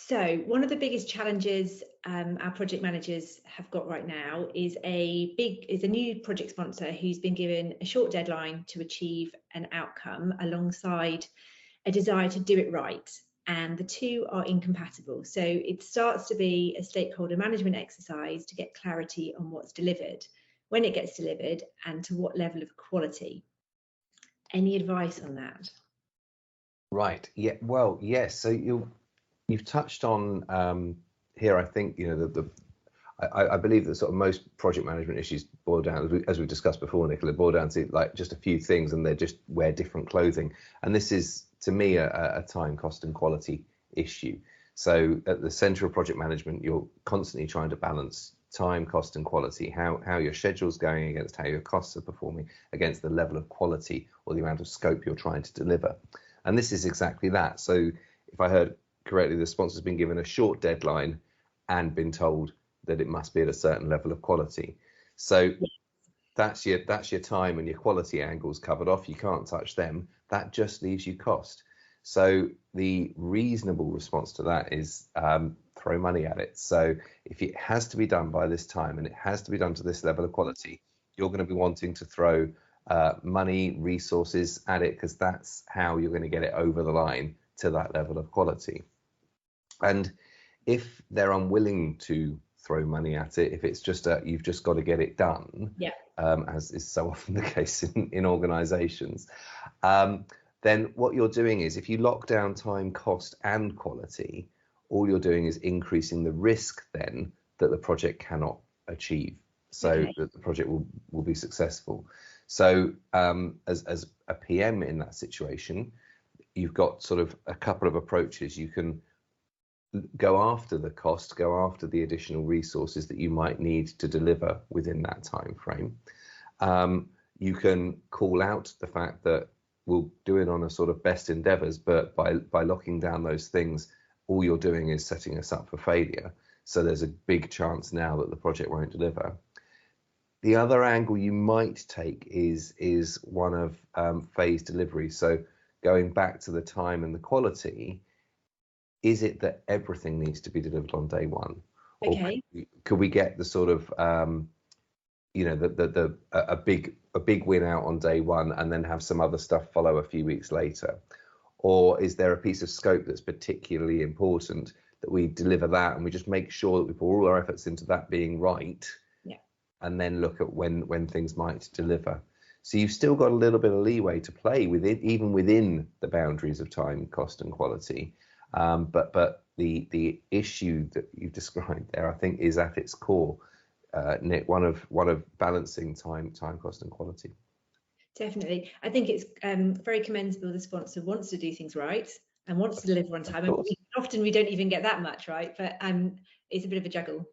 So one of the biggest challenges our project managers have got right now is a new project sponsor who's been given a short deadline to achieve an outcome alongside a desire to do it right. And the two are incompatible. So it starts to be a stakeholder management exercise to get clarity on what's delivered, when it gets delivered, and to what level of quality. Any advice on that? Right. Yeah. Well, yes. So you've touched on here. I think I believe that sort of most project management issues boil down, as we discussed before, Nicola, boil down to like just a few things, and they just wear different clothing. And this is, to me, a time, cost, and quality issue. So at the centre of project management, you're constantly trying to balance time, cost, and quality. How your schedule's going against how your costs are performing against the level of quality or the amount of scope you're trying to deliver. And this is exactly that. So if I heard correctly, the sponsor's been given a short deadline and been told that it must be at a certain level of quality. So that's your time and your quality angles covered off. You can't touch them. That just leaves you cost. So the reasonable response to that is throw money at it. So if it has to be done by this time and it has to be done to this level of quality, you're going to be wanting to throw money, resources at it, because that's how you're going to get it over the line to that level of quality. And if they're unwilling to throw money at it, if it's just you've just got to get it done, as is so often the case in organizations, then what you're doing is, if you lock down time, cost, and quality, all you're doing is increasing the risk then that the project cannot achieve, so that the project will be successful. So as a PM in that situation, you've got sort of a couple of approaches. You can go after the cost, go after the additional resources that you might need to deliver within that time frame. You can call out the fact that we'll do it on a sort of best endeavours, but by locking down those things, all you're doing is setting us up for failure. So there's a big chance now that the project won't deliver. The other angle you might take is one of phased delivery. So going back to the time and the quality, is it that everything needs to be delivered on day one? Okay. Or could we get the sort of a big win out on day one and then have some other stuff follow a few weeks later? Or is there a piece of scope that's particularly important that we deliver that and we just make sure that we put all our efforts into that being right, and then look at when things might deliver? So you've still got a little bit of leeway to play within, even within the boundaries of time, cost, and quality. But the issue that you've described there, I think, is at its core, Nick, one of balancing time, cost, and quality. Definitely. I think it's very commendable the sponsor wants to do things right and wants to deliver on time. And often we don't even get that much right, but it's a bit of a juggle.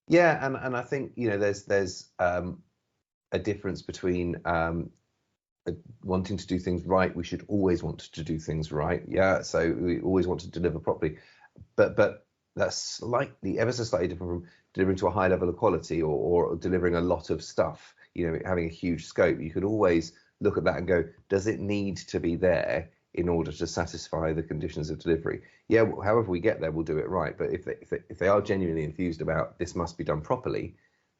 Yeah, and I think there's a difference between wanting to do things right. We should always want to do things right. Yeah, so we always want to deliver properly, but that's ever so slightly different from delivering to a high level of quality or delivering a lot of stuff. Having a huge scope. You could always look at that and go, does it need to be there in order to satisfy the conditions of delivery? Yeah, however we get there, we'll do it right. But if they are genuinely enthused about this must be done properly,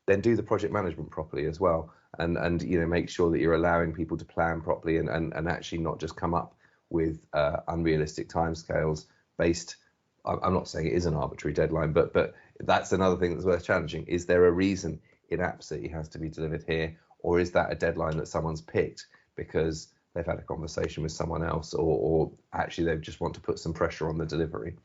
then do the project management properly as well, and make sure that you're allowing people to plan properly and actually not just come up with unrealistic timescales based. I'm not saying it is an arbitrary deadline, but that's another thing that's worth challenging. Is there a reason it absolutely has to be delivered here, or is that a deadline that someone's picked because they've had a conversation with someone else, or actually they just want to put some pressure on the delivery?